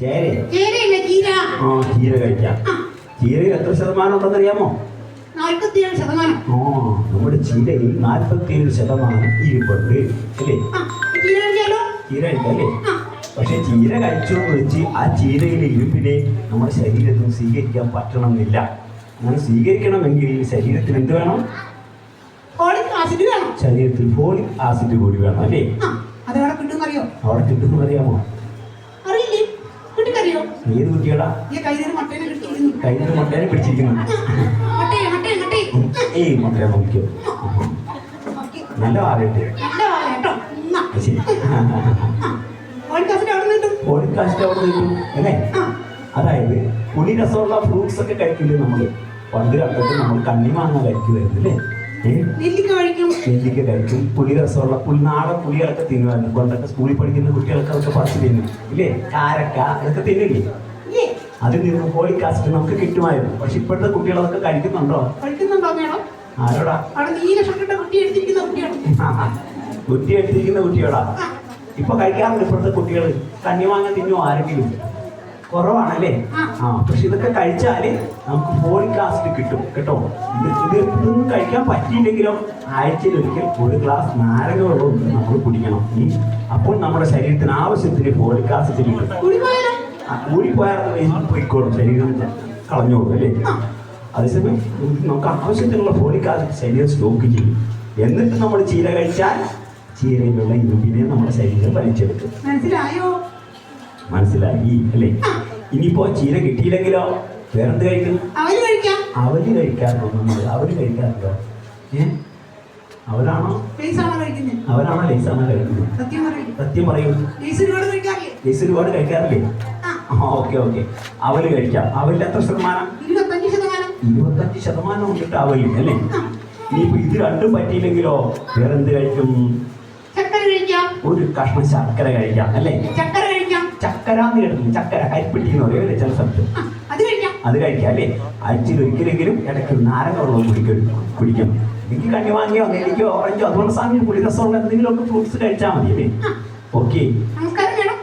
ചീര കഴിക്കാം. ചീരയിൽ എത്ര ശതമാനം ഉണ്ടെന്ന് അറിയാമോ? 47%. നമ്മുടെ ചീരയിൽ 47% ഇരുമ്പുണ്ട് അല്ലേ? ചീര കഴിക്കല്ലേ? പക്ഷെ ചീര കഴിച്ചോന്ന് വെച്ച് ആ ചീരയിലെ ഇരുമ്പിനെ നമ്മുടെ ശരീരത്തിൽ സ്വീകരിക്കാൻ പറ്റണമെന്നില്ല. അങ്ങനെ സ്വീകരിക്കണമെങ്കിൽ ശരീരത്തിൽ എന്ത് വേണം? ശരീരത്തിൽ ഫോളിക് ആസിഡ് കൂടി വേണം അല്ലേ? അവിടെ കിട്ടുമെന്നറിയോ? അവിടെ കിട്ടുമെന്ന് അറിയാമോ? ഏത് കുട്ടിയോടാ? കയ്യിൽ മുട്ടേനെ പിടിച്ചിരിക്കുന്നു. മുട്ടയെ നോക്കിയോ? നല്ല ആരോഗ്യം. ശരി, ഫോളിക് ആസിഡ് അവിടെ കിട്ടും അല്ലേ? അതായത് പുളി രസമുള്ള ഫ്രൂട്ട്സ് ഒക്കെ കഴിക്കില്ലേ നമ്മൾ? പണ്ട് കാലത്തൊക്കെ നമ്മൾ കണ്ണിമാങ്ങ കഴിക്കുമായിരുന്നു അല്ലേ? നെല്ലിക്ക കഴിക്കും. പുളി രസമുള്ള നാടൻ പുളികളൊക്കെ തിന്നുമായിരുന്നു. പണ്ടൊക്കെ സ്കൂളിൽ പഠിക്കുന്ന കുട്ടികളൊക്കെ അതൊക്കെ പറിച്ച് തിന്നും ഇല്ലേ? കാരക്ക അതൊക്കെ തിന്നില്ലേ? അതിൽ നിന്ന് ഫോളിക് ആസിഡ് നമുക്ക് കിട്ടുമായിരുന്നു. പക്ഷെ ഇപ്പോഴത്തെ കുട്ടികൾ അതൊക്കെ കഴിക്കുന്നുണ്ടോ? ആരോടാ? കുറ്റി എടുത്തിരിക്കുന്ന കുട്ടിയോടാ ഇപ്പൊ കഴിക്കാറുണ്ട്. ഇപ്പോഴത്തെ കുട്ടികൾ കണ്ണിമാങ്ങ തിന്നുമോ? ആരെങ്കിലും കുറവാണല്ലേ? പക്ഷെ ഇതൊക്കെ കഴിച്ചാല് നമുക്ക് ഫോളിക് ആസിഡ് കിട്ടും കേട്ടോ. ഇതൊന്നും കഴിക്കാൻ പറ്റിയില്ലെങ്കിലോ ആഴ്ചയിൽ ഒരിക്കൽ 1 ഗ്ലാസ് നാരങ്ങ വെള്ളം നമ്മൾ കുടിക്കണം. അപ്പോൾ നമ്മുടെ ശരീരത്തിന് ആവശ്യത്തിന് ഫോളിക് ആസിഡ് കിട്ടും. കൂടിപ്പോയാൽ പോയിക്കോളും, ശരീരം കളഞ്ഞോളും അല്ലേ? അതേസമയം നമുക്ക് ആവശ്യത്തിനുള്ള ഫോളിക് ആസിഡ് ശരീരം സ്റ്റോക്ക് ചെയ്യും. എന്നിട്ട് നമ്മൾ ചീര കഴിച്ചാൽ ചീരയിലുള്ള ഇരുമ്പിനെ നമ്മുടെ ശരീരം വലിച്ചെടുക്കും. മനസ്സിലായി അല്ലേ? ഇനിയിപ്പോ ചീര കിട്ടിയില്ലെങ്കിലോ വേറെന്ത് കഴിക്കും? അവല് കഴിക്കാറുണ്ടോ നമ്മൾ? അവല് കഴിക്കാറുണ്ടോ? അവരാണോ ലേസാണോ കഴിക്കുന്നത്? സത്യം പറയൂ. ലേസ് ഒരുപാട് കഴിക്കാറില്ലേ? ഓക്കെ. അവല് കഴിക്കാം. അവലിൽ എത്ര ശതമാനം? 25% കൊണ്ടിട്ട് അവലിൽ അല്ലേ? ഇനിയിപ്പോ ഇത് രണ്ടും പറ്റിയില്ലെങ്കിലോ വേറെന്ത് കഴിക്കും? ഒരു കഷ്ണം ശർക്കര കഴിക്കാം അല്ലേ? ചക്കരാന്ന് കേട്ടില്ല? ചക്കര കരിപ്പെട്ടി എന്ന് പറയും അല്ലേ ചില സ്ഥലത്ത്? അത് കഴിക്കാം അല്ലേ? ആഴ്ചയിൽ ഒരിക്കലെങ്കിലും ഇടയ്ക്ക് നാരങ്ങ വെള്ളം കുടിക്കണം. എനിക്ക് കണ്ണിമാങ്ങയോ നെല്ലിക്കോ ഓറഞ്ചോ അതുകൊണ്ട് സാധനം പുളി രസമുള്ള എന്തെങ്കിലുമൊക്കെ ഫ്രൂട്ട്സ് കഴിച്ചാൽ മതി അല്ലേ? ഓക്കെ. നമസ്കാരം.